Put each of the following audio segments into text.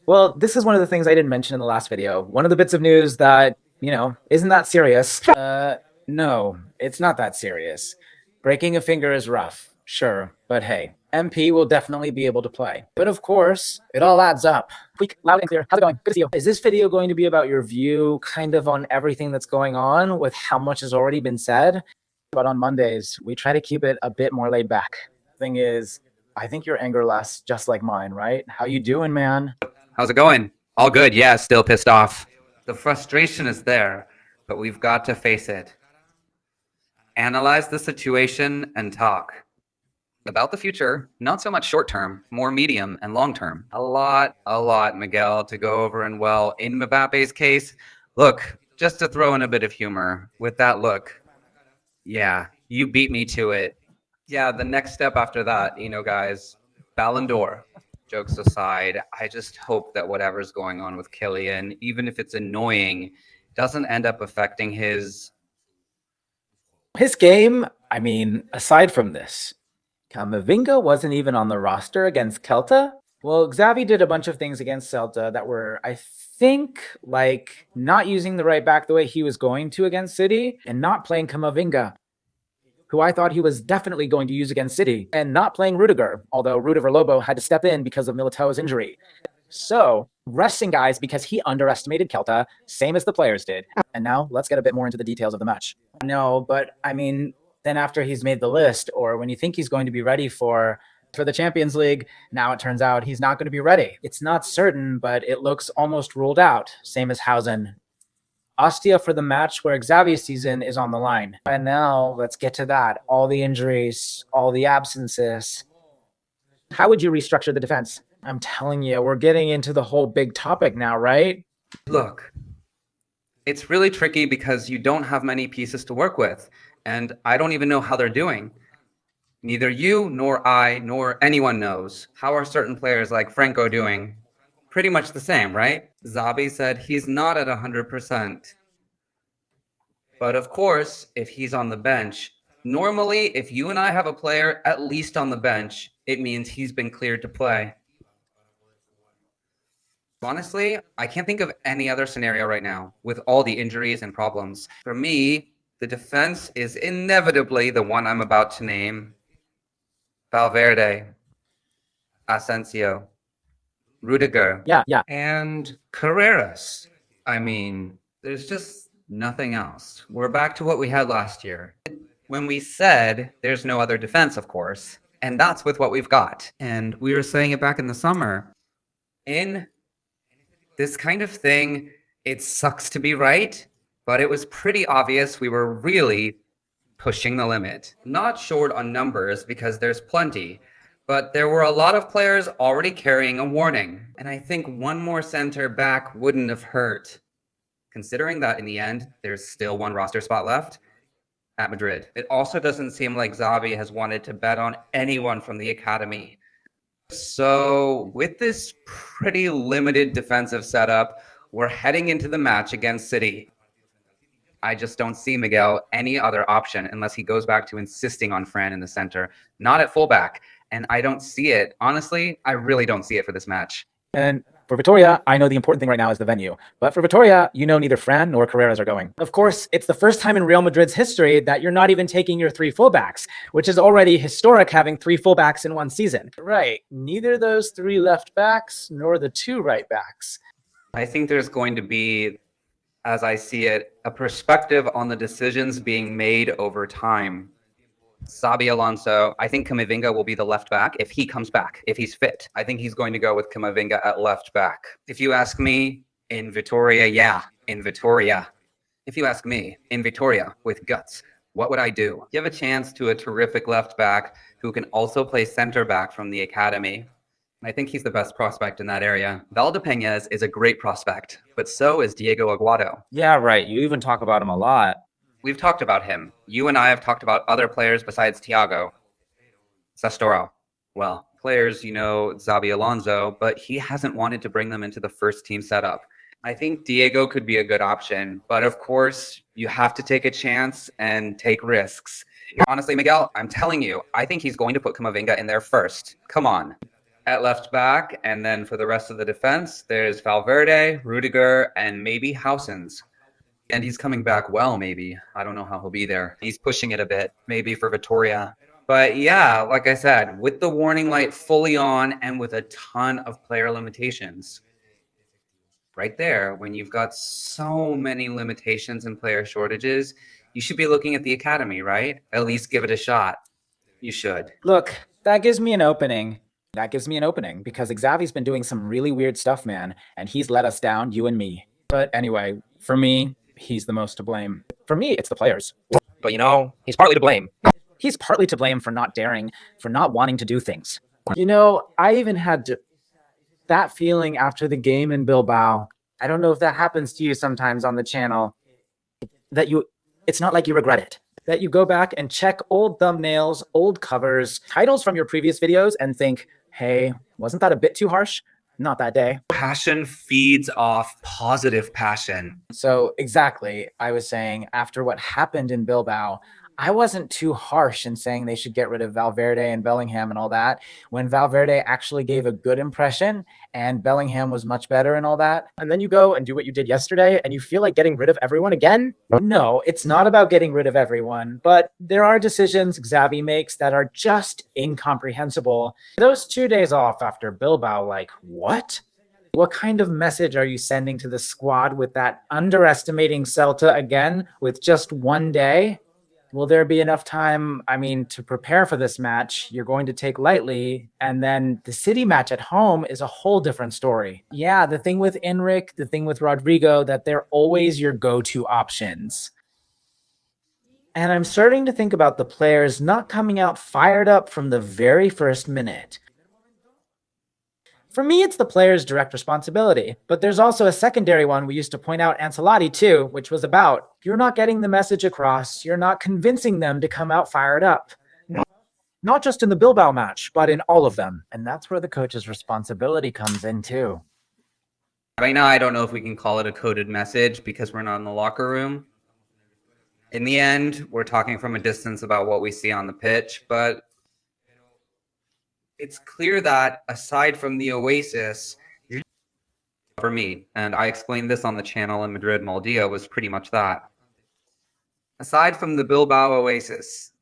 Well, this is one of the things I didn't mention in the last video. One of the bits of news that, isn't that serious. No, it's not that serious. Breaking a finger is rough, sure, but hey, MP will definitely be able to play. But of course, it all adds up. Quick, loud and clear. How's it going? Good to see you. Is this video going to be about your view kind of on everything that's going on with how much has already been said? But on Mondays, we try to keep it a bit more laid back. Thing is, I think your anger lasts just like mine, right? How you doing, man? How's it going? All good, yeah, still pissed off. The frustration is there, but we've got to face it. Analyze the situation and talk. About the future, not so much short term, more medium and long term. A lot, Miguel, to go over. And well, in Mbappe's case, look, just to throw in a bit of humor, with that look, yeah, you beat me to it. Yeah, the next step after that, guys, Ballon d'Or. Jokes aside, I just hope that whatever's going on with Kylian, even if it's annoying, doesn't end up affecting his. His game, I mean, aside from this, Camavinga wasn't even on the roster against Celta. Well, Xavi did a bunch of things against Celta that were, I think, like not using the right back the way he was going to against City and not playing Camavinga, who I thought he was definitely going to use against City, and not playing Rudiger, although Rudiger Lobo had to step in because of Militao's injury. So, resting guys because he underestimated Celta, same as the players did. And now let's get a bit more into the details of the match. No, but I mean, then after he's made the list, or when you think he's going to be ready for the Champions League, now it turns out he's not going to be ready. It's not certain, but it looks almost ruled out, same as Hausen. Ostia for the match where Xavi's season is on the line. And now let's get to that. All the injuries, all the absences. How would you restructure the defense? I'm telling you, we're getting into the whole big topic now, right? Look, it's really tricky because you don't have many pieces to work with, and I don't even know how they're doing. Neither you, nor I, nor anyone knows. How are certain players like Franco doing? Pretty much the same, right? Xabi said he's not at 100%. But of course, if he's on the bench, normally if you and I have a player at least on the bench, it means he's been cleared to play. Honestly, I can't think of any other scenario right now with all the injuries and problems. For me, the defense is inevitably the one I'm about to name. Valverde, Asensio, Rudiger, Yeah. and Carreras. I mean, there's just nothing else. We're back to what we had last year. When we said there's no other defense, of course, and that's with what we've got. And we were saying it back in the summer. In this kind of thing, it sucks to be right, but it was pretty obvious we were really pushing the limit. Not short on numbers because there's plenty, but there were a lot of players already carrying a warning. And I think one more center back wouldn't have hurt. Considering that in the end, there's still one roster spot left at Madrid. It also doesn't seem like Xavi has wanted to bet on anyone from the academy. So with this pretty limited defensive setup, we're heading into the match against City. I just don't see, Miguel, any other option unless he goes back to insisting on Fran in the center, not at fullback. And I don't see it. Honestly, I really don't see it for this match. And for Vitoria, I know the important thing right now is the venue. But for Vitoria, neither Fran nor Carreras are going. Of course, it's the first time in Real Madrid's history that you're not even taking your three fullbacks, which is already historic having three fullbacks in one season. Right. Neither those three left backs nor the two right backs. I think there's going to be, as I see it, a perspective on the decisions being made over time. Xabi Alonso, I think Camavinga will be the left back if he comes back, if he's fit. I think he's going to go with Camavinga at left back. If you ask me, in Vitoria, yeah, in Vitoria. If you ask me, in Vitoria, with guts, what would I do? Give a chance to a terrific left back who can also play center back from the academy. I think he's the best prospect in that area. Valdepeñas is a great prospect, but so is Diego Aguado. Yeah, right. You even talk about him a lot. We've talked about him. You and I have talked about other players besides Thiago. Sastoro. Well, players, Xabi Alonso, but he hasn't wanted to bring them into the first team setup. I think Diego could be a good option, but of course, you have to take a chance and take risks. Honestly, Miguel, I'm telling you, I think he's going to put Camavinga in there first. Come on. at left back, and then for the rest of the defense, there's Valverde, Rudiger, and maybe Housens. And he's coming back well, maybe. I don't know how he'll be there. He's pushing it a bit, maybe for Vittoria. But yeah, like I said, with the warning light fully on and with a ton of player limitations, right there, when you've got so many limitations and player shortages, you should be looking at the academy, right? At least give it a shot. You should. Look, that gives me an opening. That gives me an opening because Xavi's been doing some really weird stuff, man, and he's let us down, you and me. But anyway, for me, he's the most to blame. For me, it's the players. But you know, he's partly to blame. He's partly to blame for not daring, for not wanting to do things. You know, I even had that feeling after the game in Bilbao. I don't know if that happens to you sometimes on the channel, that it's not like you regret it. That you go back and check old thumbnails, old covers, titles from your previous videos and think, hey, wasn't that a bit too harsh? Not that day. Passion feeds off positive passion. So exactly, I was saying after what happened in Bilbao, I wasn't too harsh in saying they should get rid of Valverde and Bellingham and all that, when Valverde actually gave a good impression and Bellingham was much better and all that. And then you go and do what you did yesterday and you feel like getting rid of everyone again? No, it's not about getting rid of everyone, but there are decisions Xavi makes that are just incomprehensible. Those 2 days off after Bilbao, like, what? What kind of message are you sending to the squad with that, underestimating Celta again with just 1 day? Will there be enough time, to prepare for this match you're going to take lightly? And then the City match at home is a whole different story. Yeah, the thing with Enric, the thing with Rodrigo, that they're always your go-to options. And I'm starting to think about the players not coming out fired up from the very first minute. For me, it's the player's direct responsibility, but there's also a secondary one we used to point out Ancelotti too, which was about, you're not getting the message across, you're not convincing them to come out fired up. Not just in the Bilbao match, but in all of them. And that's where the coach's responsibility comes in too. Right now, I don't know if we can call it a coded message because we're not in the locker room. In the end, we're talking from a distance about what we see on the pitch, but it's clear that aside from the Oasis, for me, and I explained this on the channel in Madrid, Moldia was pretty much that. Aside from the Bilbao Oasis,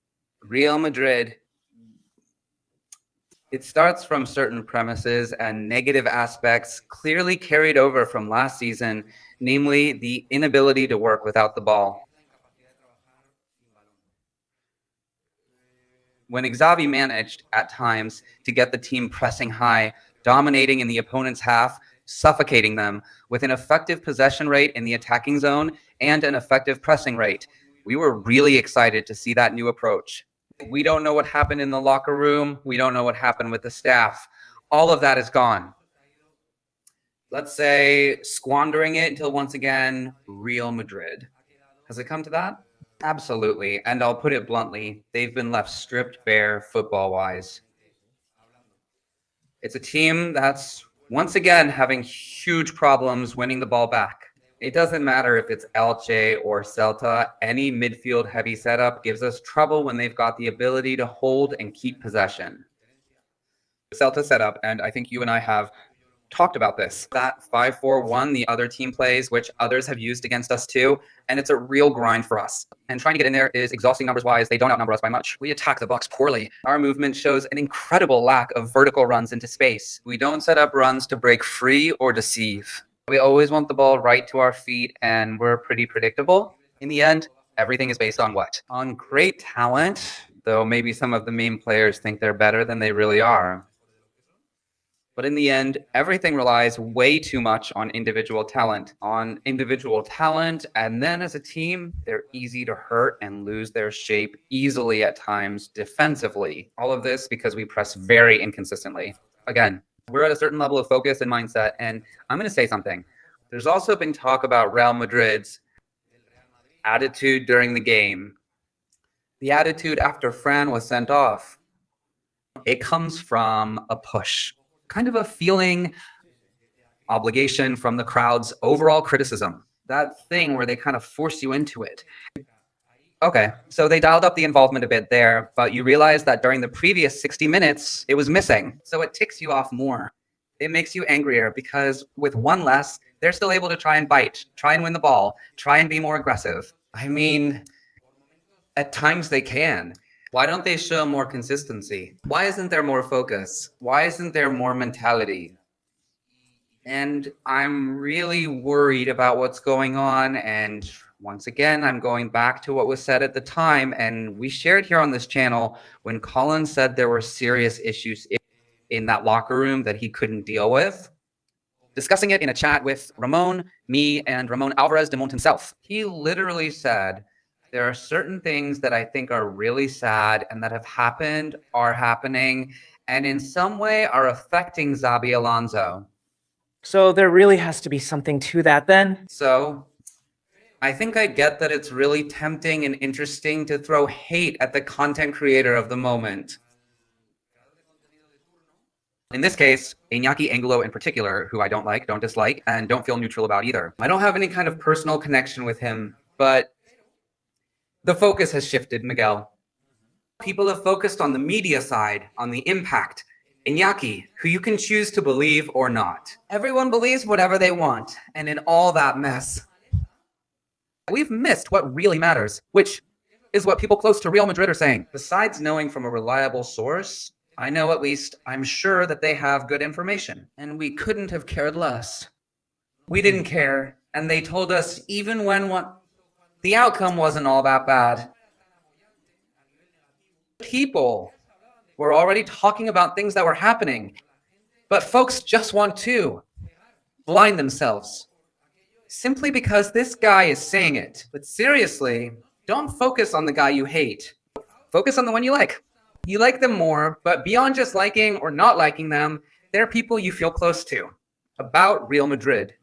Real Madrid, it starts from certain premises and negative aspects clearly carried over from last season, namely the inability to work without the ball. When Xavi managed, at times, to get the team pressing high, dominating in the opponent's half, suffocating them with an effective possession rate in the attacking zone and an effective pressing rate, we were really excited to see that new approach. We don't know what happened in the locker room. We don't know what happened with the staff. All of that is gone. Let's say squandering it until once again, Real Madrid. Has it come to that? Absolutely. And I'll put it bluntly, they've been left stripped bare football-wise. It's a team that's, once again, having huge problems winning the ball back. It doesn't matter if it's Elche or Celta, any midfield-heavy setup gives us trouble when they've got the ability to hold and keep possession. Celta setup, and I think you and I have talked about this, that 5-4-1 the other team plays, which others have used against us too, and it's a real grind for us. And trying to get in there is exhausting numbers-wise. They don't outnumber us by much. We attack the box poorly. Our movement shows an incredible lack of vertical runs into space. We don't set up runs to break free or deceive. We always want the ball right to our feet, and we're pretty predictable. In the end, everything is based on what? On great talent, though maybe some of the main players think they're better than they really are. But in the end, everything relies way too much on individual talent. And then as a team, they're easy to hurt and lose their shape easily at times defensively. All of this because we press very inconsistently. Again, we're at a certain level of focus and mindset, and I'm going to say something. There's also been talk about Real Madrid's attitude during the game. The attitude after Fran was sent off. It comes from a push. Kind of a feeling, obligation from the crowd's overall criticism. That thing where they kind of force you into it. Okay, so they dialed up the involvement a bit there, but you realize that during the previous 60 minutes, it was missing. So it ticks you off more. It makes you angrier because with one less, they're still able to try and bite, try and win the ball, try and be more aggressive. I mean, at times they can. Why don't they show more consistency? Why isn't there more focus? Why isn't there more mentality? And I'm really worried about what's going on. And once again, I'm going back to what was said at the time. And we shared here on this channel when Colin said there were serious issues in that locker room that he couldn't deal with. Discussing it in a chat with Ramon, me, and Ramon Alvarez de Mont himself. He literally said, there are certain things that I think are really sad and that have happened, are happening, and in some way are affecting Xabi Alonso. So there really has to be something to that then? So I think I get that it's really tempting and interesting to throw hate at the content creator of the moment. In this case, Iñaki Angulo in particular, who I don't like, don't dislike, and don't feel neutral about either. I don't have any kind of personal connection with him, but the focus has shifted, Miguel. People have focused on the media side, on the impact. Iñaki, who you can choose to believe or not. Everyone believes whatever they want, and in all that mess, we've missed what really matters, which is what people close to Real Madrid are saying. Besides knowing from a reliable source, I know at least, I'm sure that they have good information, and we couldn't have cared less. We didn't care, and they told us even when the outcome wasn't all that bad. People were already talking about things that were happening, but folks just want to blind themselves simply because this guy is saying it. But seriously, don't focus on the guy you hate. Focus on the one you like. You like them more, but beyond just liking or not liking them, they're people you feel close to about Real Madrid.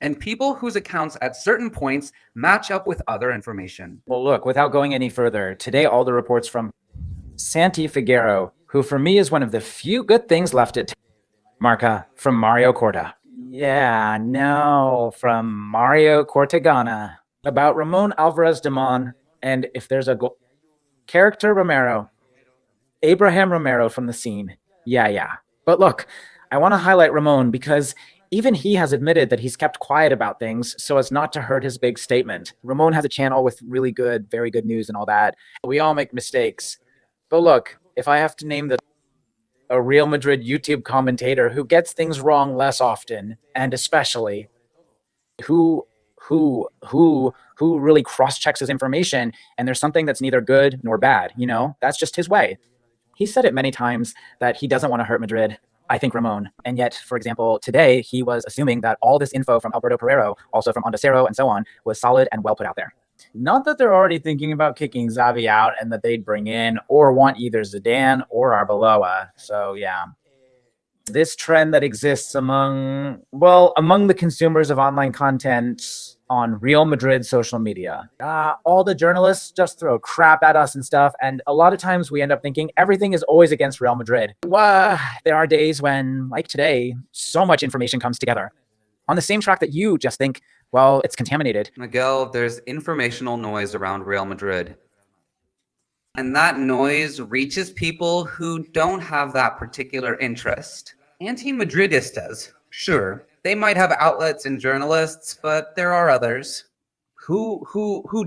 And people whose accounts at certain points match up with other information. Well, look, without going any further, today all the reports from Santi Figueroa, who for me is one of the few good things left at Marca, from Mario Corta. Yeah, no, from Mario Cortegana. About Ramon Alvarez de Mon, and if there's a character Romero, Abraham Romero from the scene. Yeah. But look, I want to highlight Ramon because even he has admitted that he's kept quiet about things so as not to hurt his big statement. Ramon has a channel with really good, very good news and all that. We all make mistakes. But look, if I have to name a Real Madrid YouTube commentator who gets things wrong less often, and especially who really cross-checks his information, and there's something that's neither good nor bad, that's just his way. He said it many times that he doesn't want to hurt Madrid. I think Ramon. And yet, for example, today he was assuming that all this info from Alberto Pereiro, also from Ondacero and so on, was solid and well put out there. Not that they're already thinking about kicking Xavi out and that they'd bring in or want either Zidane or Arbeloa. So yeah, this trend that exists among the consumers of online content on Real Madrid social media. All the journalists just throw crap at us and stuff, and a lot of times we end up thinking everything is always against Real Madrid. There are days when, like today, so much information comes together on the same track that you just think, well, it's contaminated. Miguel, there's informational noise around Real Madrid. And that noise reaches people who don't have that particular interest. Anti-Madridistas, sure, they might have outlets and journalists, but there are others who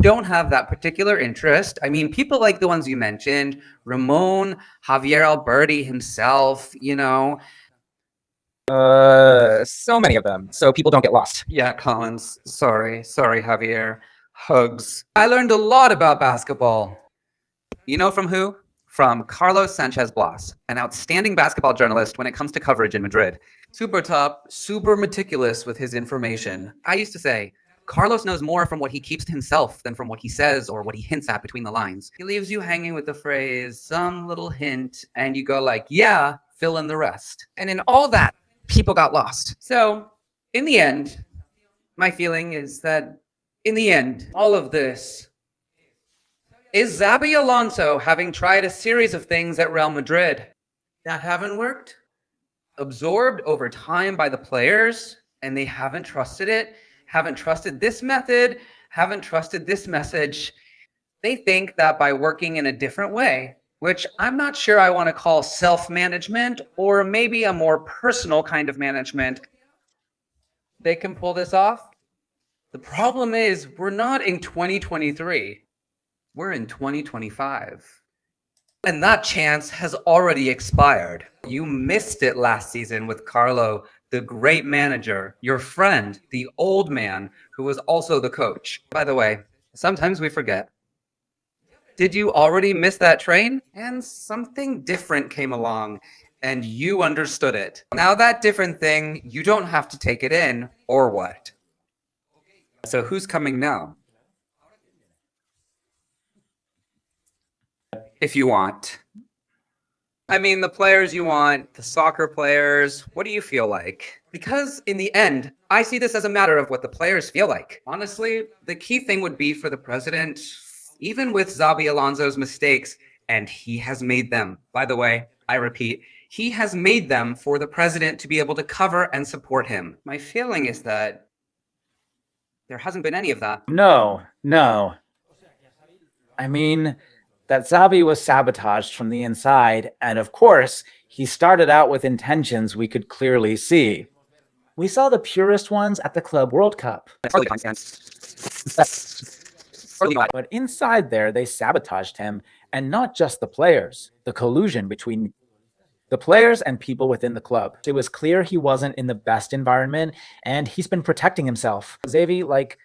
don't have that particular interest. I mean, people like the ones you mentioned, Ramon, Javier Alberti himself, So many of them, so people don't get lost. Yeah, Collins. Sorry, Javier. Hugs. I learned a lot about basketball. You know from who? From Carlos Sanchez Blas, an outstanding basketball journalist when it comes to coverage in Madrid. Super top, super meticulous with his information. I used to say, Carlos knows more from what he keeps to himself than from what he says or what he hints at between the lines. He leaves you hanging with the phrase, some little hint, and you go like, yeah, fill in the rest. And in all that, people got lost. So, in the end, my feeling is that, in the end, all of this is Xabi Alonso having tried a series of things at Real Madrid that haven't worked, absorbed over time by the players, and they haven't trusted it, haven't trusted this method, haven't trusted this message, They think that by working in a different way, which I'm not sure I want to call self-management, or maybe a more personal kind of management, they can pull this off. The problem is we're not in 2023. We're in 2025. And that chance has already expired. You missed it last season with Carlo, the great manager, your friend, the old man, who was also the coach. By the way, sometimes we forget. Did you already miss that train? And something different came along, and you understood it. Now that different thing, you don't have to take it in, or what? So who's coming now? If you want. I mean, the players you want, the soccer players, what do you feel like? Because in the end, I see this as a matter of what the players feel like. Honestly, the key thing would be for the president, even with Xabi Alonso's mistakes, and he has made them. By the way, I repeat, he has made them for the president to be able to cover and support him. My feeling is that there hasn't been any of that. No. I mean, that Xabi was sabotaged from the inside, and of course, he started out with intentions we could clearly see. We saw the purest ones at the Club World Cup. But inside there, they sabotaged him, and not just the players, the collusion between the players and people within the club. It was clear he wasn't in the best environment, and he's been protecting himself. Xavi, like,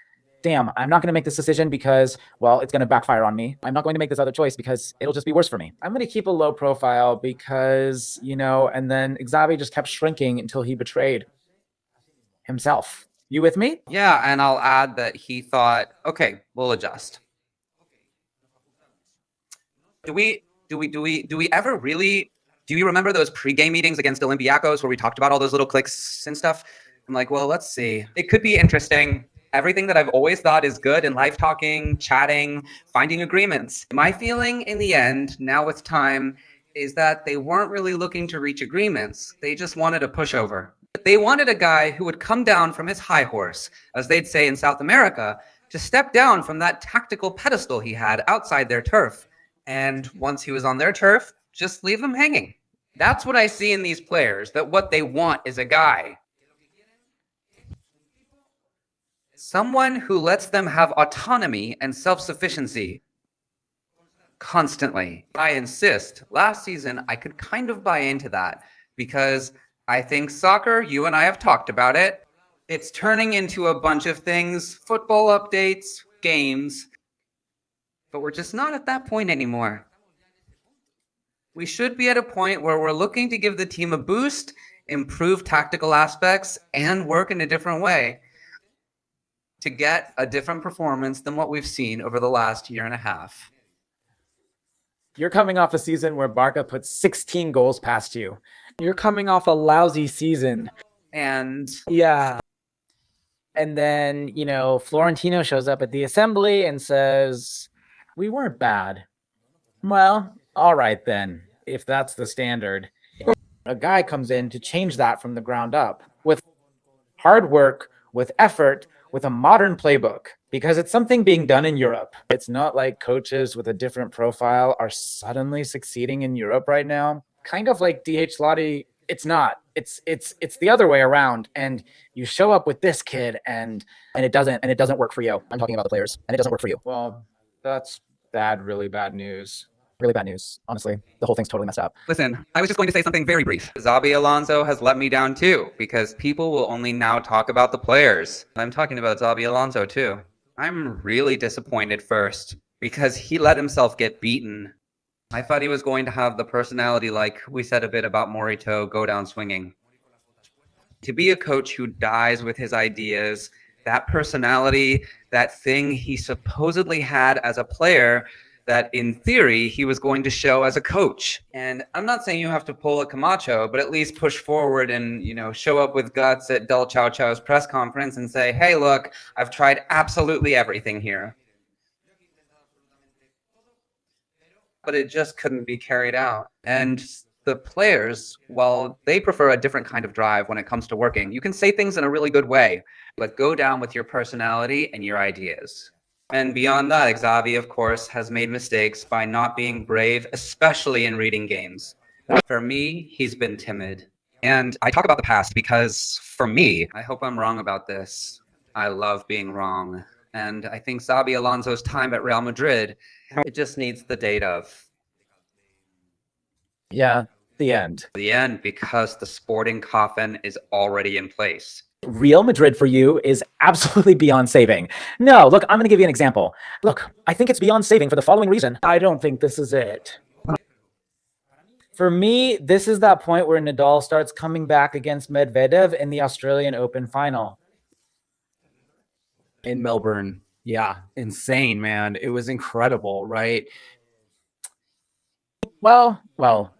damn, I'm not going to make this decision because, well, it's going to backfire on me. I'm not going to make this other choice because it'll just be worse for me. I'm going to keep a low profile because, and then Xavi just kept shrinking until he betrayed himself. You with me? Yeah, and I'll add that he thought, okay, we'll adjust. Do we ever really? Do you remember those pre-game meetings against Olympiacos where we talked about all those little clicks and stuff? I'm like, well, let's see. It could be interesting. Everything that I've always thought is good in life talking, chatting, finding agreements. My feeling in the end, now with time, is that they weren't really looking to reach agreements. They just wanted a pushover. They wanted a guy who would come down from his high horse, as they'd say in South America, to step down from that tactical pedestal he had outside their turf. And once he was on their turf, just leave them hanging. That's what I see in these players, that what they want is a guy. Someone who lets them have autonomy and self-sufficiency constantly. I insist. Last season, I could kind of buy into that because I think soccer, you and I have talked about it, it's turning into a bunch of things, football updates, games, but we're just not at that point anymore. We should be at a point where we're looking to give the team a boost, improve tactical aspects, and work in a different way to get a different performance than what we've seen over the last year and a half. You're coming off a season where Barca put 16 goals past you. You're coming off a lousy season. And Yeah. And then, Florentino shows up at the assembly and says, we weren't bad. Well, all right then, if that's the standard. A guy comes in to change that from the ground up with hard work, with effort, with a modern playbook, because it's something being done in Europe. It's not like coaches with a different profile are suddenly succeeding in Europe right now. Kind of like DH Lottie, it's not. It's the other way around. And you show up with this kid and it doesn't work for you. I'm talking about the players, and it doesn't work for you. Well, that's really bad news. Really bad news. Honestly, the whole thing's totally messed up. listen, I was just going to say something very brief. Xabi Alonso has let me down too, because people will only now talk about the players. I'm talking about Xabi Alonso too. I'm really disappointed first, because he let himself get beaten. I thought he was going to have the personality like we said a bit about Morito, go down swinging. To be a coach who dies with his ideas, that personality, that thing he supposedly had as a player, that in theory he was going to show as a coach. And I'm not saying you have to pull a Camacho, but at least push forward and, show up with guts at Del Chow Chow's press conference and say, hey, look, I've tried absolutely everything here. But it just couldn't be carried out. And the players, while they prefer a different kind of drive when it comes to working, you can say things in a really good way, but go down with your personality and your ideas. And beyond that, Xavi, of course, has made mistakes by not being brave, especially in reading games. For me, he's been timid. And I talk about the past because, for me, I hope I'm wrong about this. I love being wrong. And I think Xabi Alonso's time at Real Madrid, it just needs the date of Yeah, the end. the end because the sporting coffin is already in place. Real Madrid for you is absolutely beyond saving. No, look, I'm going to give you an example. Look, I think it's beyond saving for the following reason. I don't think this is it. For me, this is that point where Nadal starts coming back against Medvedev in the Australian Open final. In Melbourne. Yeah, insane, man. It was incredible, right? Well,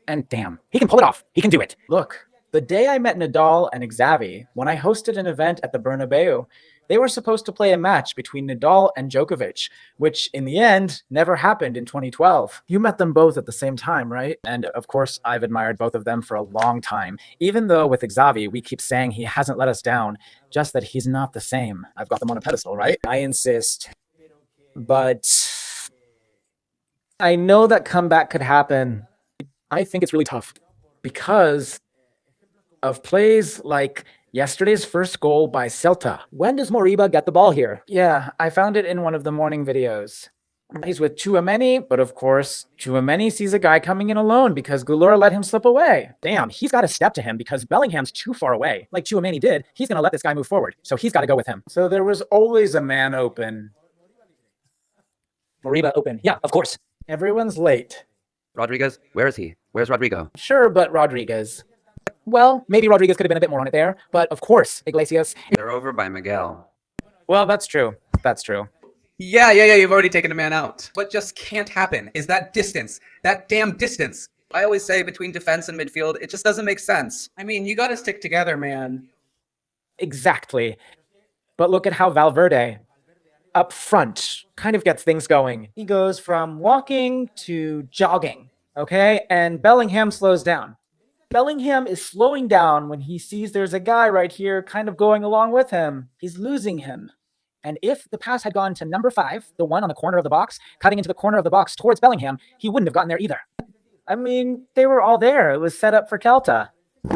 and damn, he can pull it off. He can do it. Look, the day I met Nadal and Xavi, when I hosted an event at the Bernabéu, they were supposed to play a match between Nadal and Djokovic, which in the end never happened in 2012. You met them both at the same time, right? And of course, I've admired both of them for a long time. Even though with Xavi, we keep saying he hasn't let us down, just that he's not the same. I've got them on a pedestal, right? I insist. But I know that comeback could happen. I think it's really tough because of plays like yesterday's first goal by Celta. When does Moriba get the ball here? Yeah, I found it in one of the morning videos. He's with Tchouaméni, but of course, Tchouaméni sees a guy coming in alone because Goulart let him slip away. Damn, he's got to step to him because Bellingham's too far away. Like Tchouaméni did, he's going to let this guy move forward, so he's got to go with him. So there was always a man open. Moriba open. Yeah, of course. Everyone's late. Rodriguez, where is he? Where's Rodrigo? Sure, but Rodriguez. Well, maybe Rodriguez could have been a bit more on it there, but of course, Iglesias. They're over by Miguel. Well, that's true. That's true. Yeah, you've already taken a man out. What just can't happen is that distance, that damn distance. I always say between defense and midfield, it just doesn't make sense. I mean, you got to stick together, man. Exactly. But look at how Valverde, up front, kind of gets things going. He goes from walking to jogging, okay? And Bellingham slows down. Bellingham is slowing down when he sees there's a guy right here kind of going along with him. He's losing him. And if the pass had gone to number 5, the one on the corner of the box, cutting into the corner of the box towards Bellingham, he wouldn't have gotten there either. I mean, they were all there. It was set up for Celta.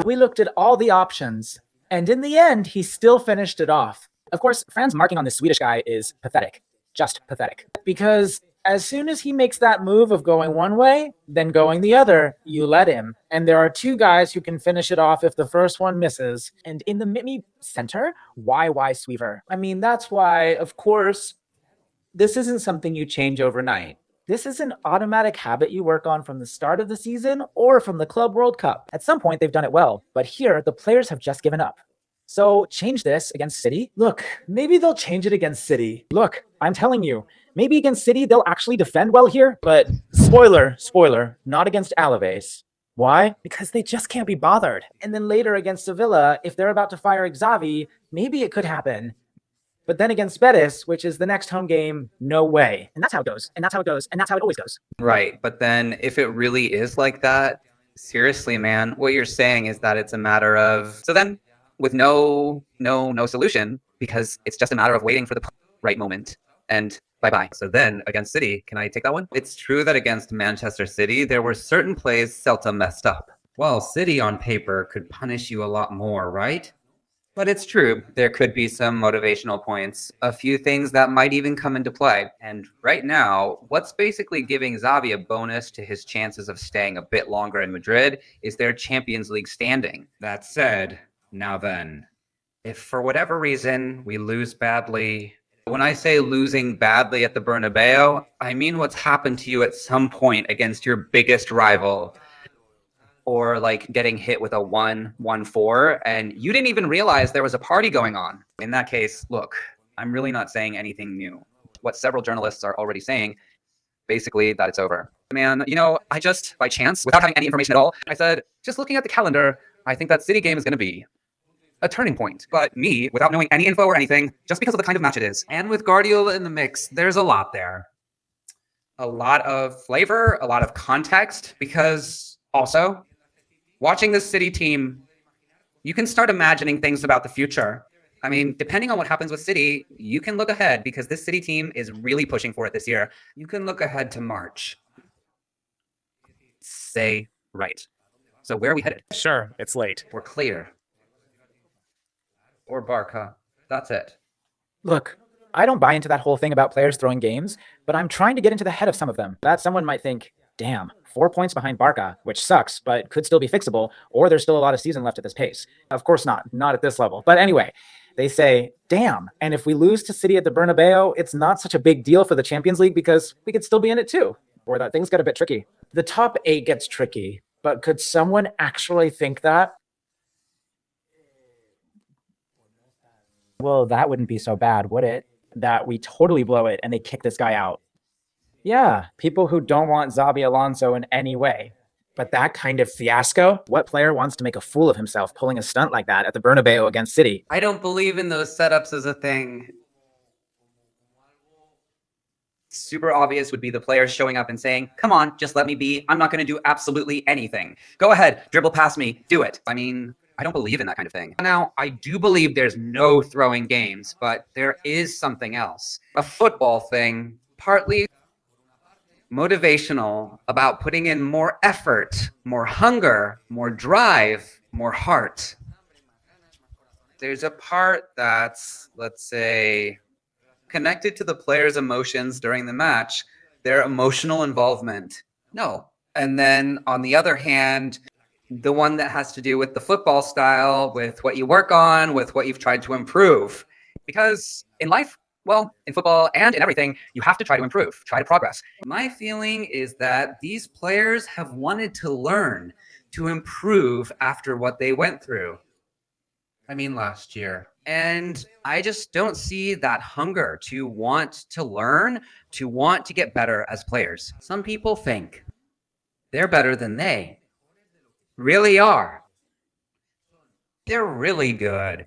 We looked at all the options, and in the end, he still finished it off. Of course, Fran's marking on this Swedish guy is pathetic. Just pathetic. Because as soon as he makes that move of going one way, then going the other, you let him. And there are 2 guys who can finish it off if the first one misses. And in the Mimi center, why Sweever? I mean, that's why, of course, this isn't something you change overnight. This is an automatic habit you work on from the start of the season or from the Club World Cup. At some point, they've done it well, but here, the players have just given up. So change this against City. Look, maybe they'll change it against City. Look, I'm telling you, maybe against City, they'll actually defend well here, but spoiler, not against Alaves. Why? Because they just can't be bothered. And then later against Sevilla, if they're about to fire Xavi, maybe it could happen. But then against Betis, which is the next home game, no way. And that's how it goes. And that's how it goes. And that's how it always goes. Right, but then if it really is like that, seriously, man, what you're saying is that it's a matter of... So then, with no solution, because it's just a matter of waiting for the right moment, and bye-bye. So then, against City, can I take that one? It's true that against Manchester City, there were certain plays Celta messed up. Well, City on paper could punish you a lot more, right? But it's true, there could be some motivational points, a few things that might even come into play. And right now, what's basically giving Xavi a bonus to his chances of staying a bit longer in Madrid is their Champions League standing. That said, now then, if for whatever reason we lose badly, when I say losing badly at the Bernabéu, I mean what's happened to you at some point against your biggest rival. Or like getting hit with a 1-1-4 and you didn't even realize there was a party going on. In that case, look, I'm really not saying anything new. What several journalists are already saying, basically that it's over. Man, you know, I just, by chance, without having any information at all, I said, just looking at the calendar, I think that City game is going to be a turning point. But me, without knowing any info or anything, just because of the kind of match it is. And with Guardiola in the mix, there's a lot there. A lot of flavor, a lot of context, because also... watching this City team, you can start imagining things about the future. I mean, depending on what happens with City, you can look ahead because this City team is really pushing for it this year. You can look ahead to March. Say right. So where are we headed? Sure, it's late. We're clear. Or Barca. That's it. Look, I don't buy into that whole thing about players throwing games, but I'm trying to get into the head of some of them. That someone might think, damn, 4 points behind Barca, which sucks, but could still be fixable, or there's still a lot of season left at this pace. Of course not at this level. But anyway, they say, damn, and if we lose to City at the Bernabeu, it's not such a big deal for the Champions League because we could still be in it too. Or that things get a bit tricky. The top 8 gets tricky, but could someone actually think that? Well, that wouldn't be so bad, would it? That we totally blow it and they kick this guy out. Yeah, people who don't want Xabi Alonso in any way. But that kind of fiasco? What player wants to make a fool of himself pulling a stunt like that at the Bernabeu against City? I don't believe in those setups as a thing. Super obvious would be the players showing up and saying, come on, just let me be. I'm not going to do absolutely anything. Go ahead, dribble past me, do it. I mean, I don't believe in that kind of thing. Now, I do believe there's no throwing games, but there is something else. A football thing, partly motivational, about putting in more effort, more hunger, more drive, more heart. There's a part that's, let's say, connected to the players' emotions during the match, their emotional involvement. No. And then on the other hand, the one that has to do with the football style, with what you work on, with what you've tried to improve. Because in life, well, in football and in everything, you have to try to improve, try to progress. My feeling is that these players have wanted to learn, to improve after what they went through. I mean, last year. And I just don't see that hunger to want to learn, to want to get better as players. Some people think they're better than they really are. They're really good.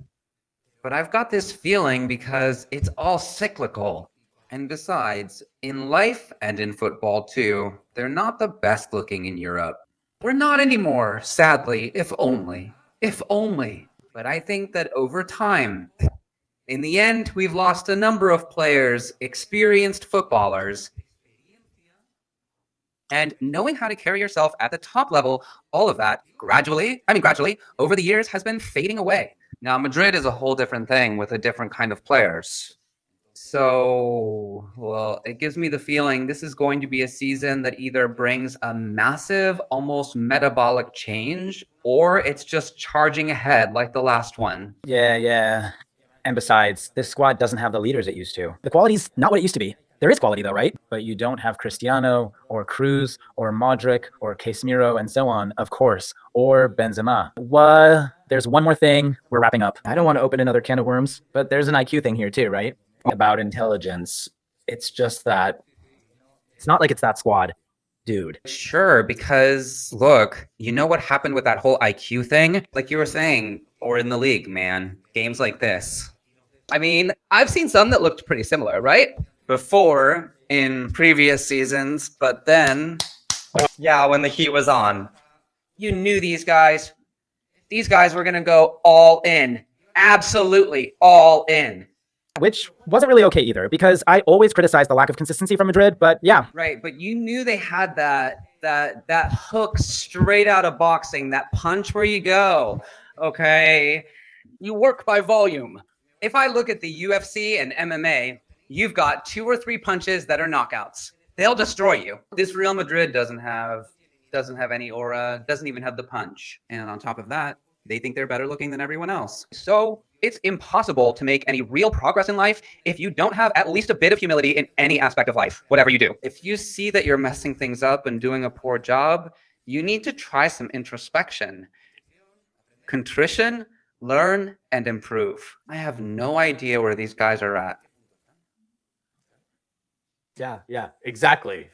But I've got this feeling because it's all cyclical. And besides, in life and in football too, they're not the best looking in Europe. We're not anymore, sadly, if only. If only. But I think that over time, in the end, we've lost a number of players, experienced footballers. And knowing how to carry yourself at the top level, all of that gradually, over the years has been fading away. Now, Madrid is a whole different thing with a different kind of players. So, well, it gives me the feeling this is going to be a season that either brings a massive, almost metabolic change, or it's just charging ahead like the last one. Yeah. And besides, this squad doesn't have the leaders it used to. The quality's not what it used to be. There is quality though, right? But you don't have Cristiano or Cruz or Modric or Casemiro and so on, of course, or Benzema. There's one more thing. We're wrapping up. I don't want to open another can of worms, but there's an IQ thing here too, right? About intelligence. It's just that it's not like it's that squad, dude. Sure, because look, you know what happened with that whole IQ thing? Like you were saying, or in the league, man, games like this. I mean, I've seen some that looked pretty similar, right? Before, in previous seasons, but then, yeah, when the heat was on, you knew these guys were going to go all in. Absolutely all in. Which wasn't really okay either, because I always criticize the lack of consistency from Madrid, but yeah. Right, but you knew they had that hook straight out of boxing, that punch where you go, okay? You work by volume. If I look at the UFC and MMA, you've got 2 or 3 punches that are knockouts. They'll destroy you. This Real Madrid doesn't have any aura, doesn't even have the punch. And on top of that, they think they're better looking than everyone else. So it's impossible to make any real progress in life if you don't have at least a bit of humility in any aspect of life, whatever you do. If you see that you're messing things up and doing a poor job, you need to try some introspection. Contrition, learn, and improve. I have no idea where these guys are at. Yeah, exactly.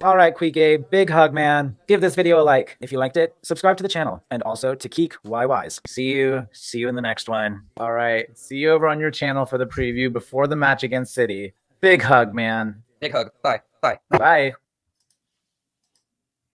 All right, Quike, big hug, man. Give this video a like. If you liked it, subscribe to the channel. And also to Keek YYs. See you in the next one. All right, see you over on your channel for the preview before the match against City. Big hug, man. Big hug. Bye. Bye. Bye.